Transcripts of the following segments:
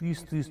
30-30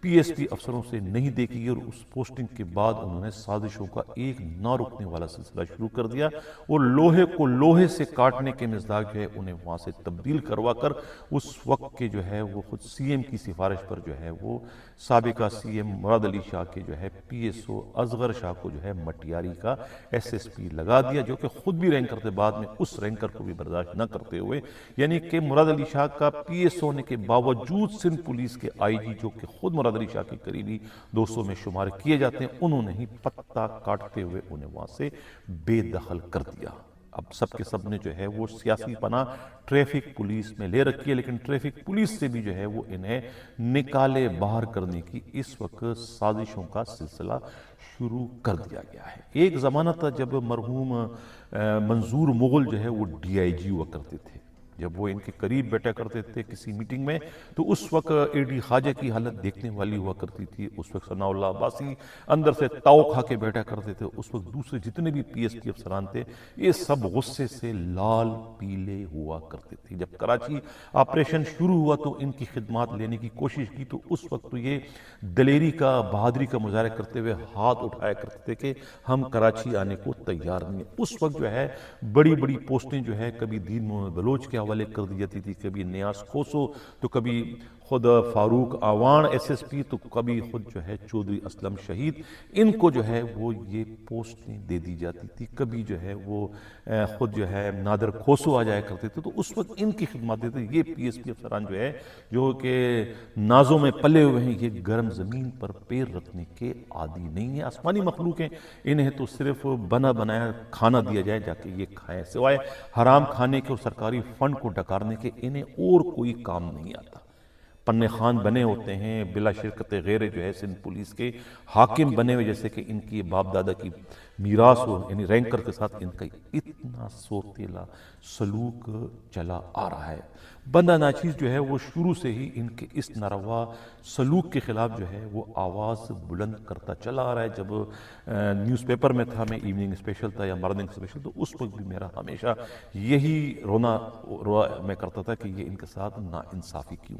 P S P افسروں سے نہیں دیکھی گئی اور اس پوسٹنگ کے بعد انہوں نے سازشوں کا ایک نہ رکنے والا سلسلہ شروع کر دیا اور لوہے کو لوہے سے کاٹنے کے مزاج جو ہے انہیں وہاں سے تبدیل کروا کر اس وقت کے جو ہے وہ خود سی ایم کی سفارش پر جو ہے وہ سابقہ سی ایم مراد علی شاہ کے جو ہے پی ایس او اصغر شاہ کو جو ہے مٹیاری کا ایس ایس پی لگا دیا، جو کہ خود بھی رینکر تھے، بعد میں اس رینکر کو بھی برداشت نہ کرتے ہوئے، یعنی کہ مراد علی شاہ کا پی ایس او ہونے کے باوجود سندھ پولیس کے آئی جی جو کہ خود مراد علی شاہ کے قریبی دوستوں میں شمار کیے جاتے ہیں، انہوں نے ہی پتہ کاٹتے ہوئے انہیں وہاں سے بے دخل کر دیا۔ اب سب کے سب نے جو ہے وہ سیاسی پناہ ٹریفک پولیس میں لے رکھی ہے، لیکن ٹریفک پولیس سے بھی جو ہے وہ انہیں نکالے باہر کرنے کی اس وقت سازشوں کا سلسلہ شروع کر دیا گیا ہے۔ ایک زمانہ تھا جب مرحوم منظور مغل جو ہے وہ ڈی آئی جی ہوا کرتے تھے، جب وہ ان کے قریب بیٹھا کرتے تھے کسی میٹنگ میں تو اس وقت اے ڈی خواجہ کی حالت دیکھنے والی ہوا کرتی تھی، اس وقت ثناء اللہ عباسی اندر سے تاؤ کھا کے بیٹھا کرتے تھے، اس وقت دوسرے جتنے بھی پی ایس پی افسران تھے یہ سب غصے سے لال پیلے ہوا کرتے تھے۔ جب کراچی آپریشن شروع ہوا تو ان کی خدمات لینے کی کوشش کی تو اس وقت تو یہ دلیری کا بہادری کا مظاہرہ کرتے ہوئے ہاتھ اٹھایا کرتے تھے کہ ہم کراچی آنے کو تیار نہیں۔ اس وقت جو ہے بڑی بڑی پوسٹیں جو ہے کبھی دین محمد بلوچ کے حوالے کر دی جاتی تھی، کبھی نیاز کھوسو تو کبھی خود فاروق آوان ایس ایس پی تو کبھی خود جو ہے چودھری اسلم شہید، ان کو جو ہے وہ یہ پوسٹیں دے دی جاتی تھی۔ کبھی جو ہے وہ خود جو ہے نادر کھوسو آ جایا کرتے تھے تو اس وقت ان کی خدمات دیتے تھے۔ یہ پی ایس پی افسران جو ہے جو کہ نازوں میں پلے ہوئے ہیں، یہ گرم زمین پر پیر رکھنے کے عادی نہیں ہیں، آسمانی مخلوق ہیں، انہیں تو صرف بنا بنایا کھانا دیا جائے جا کے یہ کھائیں، سوائے حرام کھانے کے اور سرکاری فنڈ کو ڈکارنے کے انہیں اور کوئی کام نہیں آتا۔ پنے خان بنے ہوتے ہیں بلا شرکت غیر جو ہے سندھ پولیس کے حاکم بنے ہوئے، جیسے کہ ان کی باپ دادا کی میراث ہو، یعنی رینکر کے ساتھ ان کا اتنا سوتیلا سلوک چلا آ رہا ہے۔ بندہ ناچیز جو ہے وہ شروع سے ہی ان کے اس ناروا سلوک کے خلاف جو ہے وہ آواز بلند کرتا چلا آ رہا ہے۔ جب نیوز پیپر میں تھا، میں ایوننگ اسپیشل تھا یا مارننگ اسپیشل، تو اس وقت بھی میرا ہمیشہ یہی رونا میں کرتا تھا کہ یہ ان کے ساتھ ناانصافی کیوں۔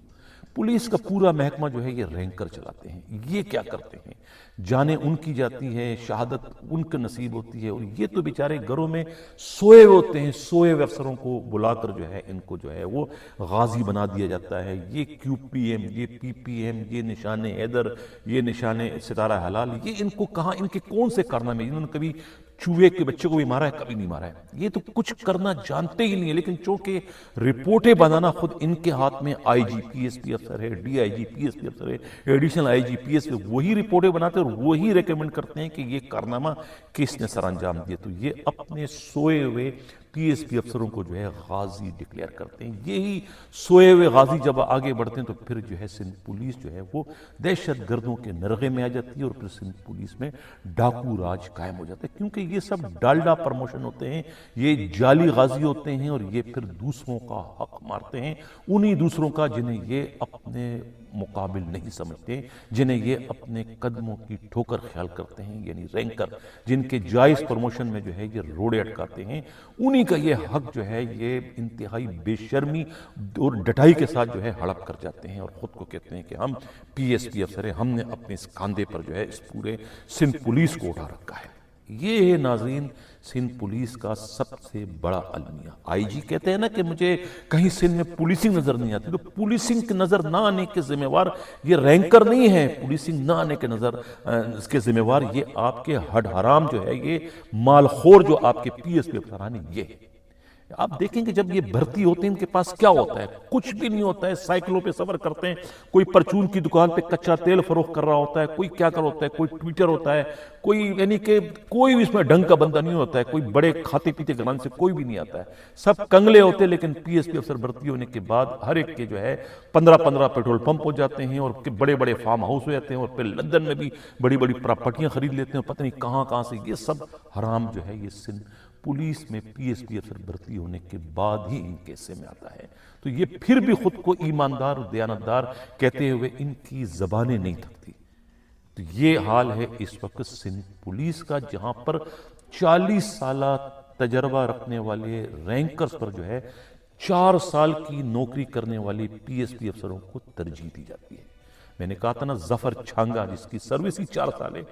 پولیس کا پورا محکمہ جو ہے یہ رینکر چلاتے ہیں، یہ کیا کرتے ہیں، جانیں ان کی جاتی ہے، شہادت ان کے نصیب ہوتی ہے، اور یہ تو بیچارے گھروں میں سوئے ہوتے ہیں، سوئے ہوئے افسروں کو بلا کر جو ہے ان کو جو ہے وہ غازی بنا دیا جاتا ہے۔ یہ کیو پی ایم، یہ پی پی ایم، یہ نشان حیدر، یہ نشان ستارہ حلال، یہ ان کو کہاں، ان کے کون سے کارنامے، انہوں نے کبھی چوہے کے بچے کو بھی مارا ہے؟ کبھی نہیں مارا ہے۔ یہ تو کچھ کرنا جانتے ہی نہیں ہے، لیکن چونکہ رپورٹیں بنانا خود ان کے ہاتھ میں، آئی جی پی ایس پی افسر ہے، D I G P S P افسر ہے، additional I G P S P, وہی رپورٹیں بناتے ہیں اور وہی ریکمنڈ کرتے ہیں کہ یہ کارنامہ کس نے سر انجام دیا، تو یہ اپنے سوئے ہوئے پی ایس پی افسروں کو جو ہے غازی ڈکلیئر کرتے ہیں۔ یہی سوئے ہوئے غازی جب آگے بڑھتے ہیں تو پھر جو ہے سندھ پولیس جو ہے وہ دہشت گردوں کے نرغے میں آ جاتی ہے اور پھر سندھ پولیس میں ڈاکو راج قائم ہو جاتا ہے، کیونکہ یہ سب ڈالڈا پرموشن ہوتے ہیں، یہ جعلی غازی ہوتے ہیں اور یہ پھر دوسروں کا حق مارتے ہیں، انہی دوسروں کا جنہیں یہ اپنے مقابل نہیں سمجھتے، جنہیں یہ اپنے قدموں کی ٹھوکر خیال کرتے ہیں، یعنی رینکر، جن کے جائز پروموشن میں جو ہے یہ روڑے اٹکاتے ہیں، انہی کا یہ حق جو ہے یہ انتہائی بے شرمی اور ڈٹائی کے ساتھ جو ہے ہڑپ کر جاتے ہیں اور خود کو کہتے ہیں کہ ہم پی ایس پی افسر ہیں، ہم نے اپنے اس کاندھے پر جو ہے اس پورے سندھ پولیس کو اٹھا رکھا ہے۔ یہ ہے ناظرین سندھ پولیس کا سب سے بڑا المیہ۔ آئی جی کہتے ہیں نا کہ مجھے کہیں سندھ میں پولیسنگ نظر نہیں آتی، تو پولیسنگ کے نظر نہ آنے کے ذمہ وار یہ رینکر نہیں ہے، پولیسنگ نہ آنے کے نظر اس کے ذمہ وار یہ آپ کے ہڈ حرام جو ہے، یہ مال خور جو آپ کے پی ایس پی افسران ہیں یہ ہے۔ آپ دیکھیں کہ جب یہ بھرتی ہوتے ہیں ان کے پاس کیا ہوتا ہے، کچھ بھی نہیں ہوتا ہے، سائیکلوں پہ سفر کرتے ہیں، کوئی پرچون کی دکان پہ کچا تیل فروخت کر رہا ہوتا ہے، کوئی کیا کر ہوتا ہے، کوئی ٹویٹر ہوتا ہے، کوئی یعنی کہ کوئی بھی اس میں ڈھنگ کا بندہ نہیں ہوتا ہے، کوئی بڑے کھاتے پیتے گھران سے کوئی بھی نہیں آتا ہے، سب کنگلے ہوتے ہیں۔ لیکن پی ایس پی افسر بھرتی ہونے کے بعد ہر ایک کے جو ہے 15 پیٹرول پمپ ہو جاتے ہیں اور بڑے بڑے فارم ہاؤس ہو جاتے ہیں اور پھر لندن میں بھی بڑی بڑی پراپرٹیاں خرید لیتے ہیں، پتہ نہیں کہاں سے یہ سب حرام جو ہے یہ سندھ پولیس میں پی ایس پی افسر بھرتی ہونے کے بعد ہی ان کے حصے میں آتا ہے۔ تو یہ پھر بھی خود کو ایماندار اور دیانتدار کہتے ہوئے ان کی زبانیں نہیں تھکتی۔ تو یہ حال ہے اس وقت سندھ پولیس کا، جہاں پر 40 سالہ تجربہ رکھنے والے رینکرز پر جو ہے 4 سال کی نوکری کرنے والی پی ایس پی افسروں کو ترجیح دی جاتی ہے۔ میں نے کہا تھا نا ظفر چھانگا جس کی سروس ہی 4 سال ہے،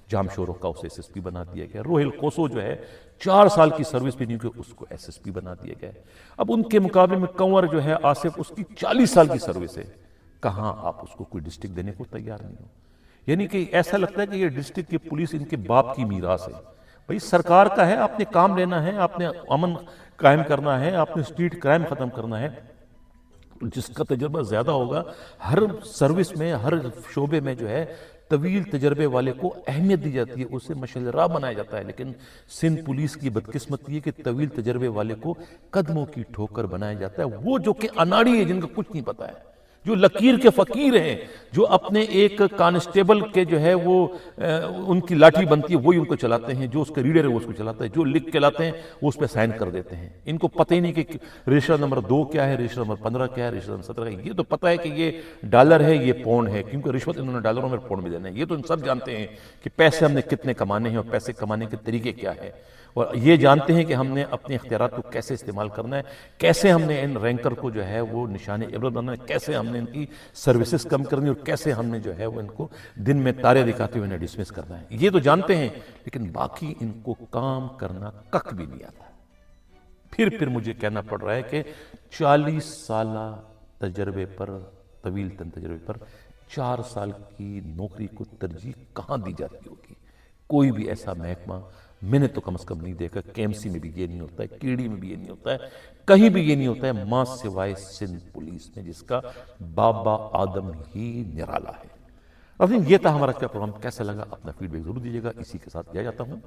جام شورو کا اسے ایس ایس پی بنا دیا گیا، روہل کوسو جو ہے 4 سال کی سروس بھی نہیں کہ اس کو ایس ایس پی بنا دیا گیا ہے۔ اب ان کے مقابلے میں کنور جو ہے آصف، اس کی 40 سال کی سروس ہے، کہاں آپ اس کو کوئی ڈسٹرکٹ دینے کو تیار نہیں ہو؟ یعنی کہ ایسا لگتا ہے کہ یہ ڈسٹرکٹ کی پولیس ان کے باپ کی میراث ہے۔ بھئی سرکار کا ہے، آپ نے کام لینا ہے، آپ نے امن قائم کرنا ہے، آپ نے اسٹریٹ کرائم ختم کرنا ہے، جس کا تجربہ زیادہ ہوگا ہر سروس میں، ہر شعبے میں جو ہے طویل تجربے والے کو اہمیت دی جاتی ہے، اسے مشعل راہ بنایا جاتا ہے۔ لیکن سندھ پولیس کی بدقسمتی ہے کہ طویل تجربے والے کو قدموں کی ٹھوکر بنایا جاتا ہے، وہ جو کہ اناڑی ہے، جن کا کچھ نہیں پتا ہے، جو لکیر کے فقیر ہیں، جو اپنے ایک کانسٹیبل کے جو ہے وہ ان کی لاٹھی بنتی ہے وہی ان کو چلاتے ہیں، جو اس کا ریڈر ہے وہ اس کو چلاتا ہے، جو لکھ کے لاتے ہیں وہ اس پہ سائن کر دیتے ہیں۔ ان کو پتہ ہی نہیں کہ رجسٹر نمبر 2 کیا ہے، رجسٹر نمبر 15 کیا ہے، رجسٹر نمبر 17 ہے۔ یہ تو پتہ ہے کہ یہ ڈالر ہے، یہ پاؤنڈ ہے، کیونکہ رشوت انہوں نے ڈالروں میں پاؤنڈ میں دینا ہے۔ یہ تو ان سب جانتے ہیں کہ پیسے ہم نے کتنے کمانے ہیں اور پیسے کمانے کے طریقے کیا ہے، اور یہ جانتے ہیں کہ ہم نے اپنے اختیارات کو کیسے استعمال کرنا ہے، کیسے ہم نے ان رینکر کو جو ہے وہ نشان عبرت بنانا ہے، کیسے ہم نے ان کی سروسز کم کرنی، اور کیسے ہم نے جو ہے وہ ان کو دن میں تارے دکھاتے ہوئے انہیں ڈسمس کرنا ہے۔ یہ تو جانتے ہیں، لیکن باقی ان کو کام کرنا کک بھی نہیں آتا۔ پھر مجھے کہنا پڑ رہا ہے کہ 40 سالہ تجربے پر، طویل تجربے پر 4 سال کی نوکری کو ترجیح کہاں دی جاتی ہوگی؟ کوئی بھی ایسا محکمہ میں نے تو کم از کم نہیں دیکھا۔ کے ایم سی میں بھی یہ نہیں ہوتا ہے، کیڑی میں بھی یہ نہیں ہوتا ہے، کہیں بھی یہ نہیں ہوتا ہے، ماں سوائے سندھ پولیس میں، جس کا بابا آدم ہی نرالا ہے۔ ناظرین، یہ تھا ہمارا پروگرام، کیسا لگا اپنا فیڈ بیک ضرور دیجیے گا۔ اسی کے ساتھ جاتا ہوں،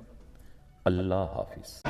اللہ حافظ۔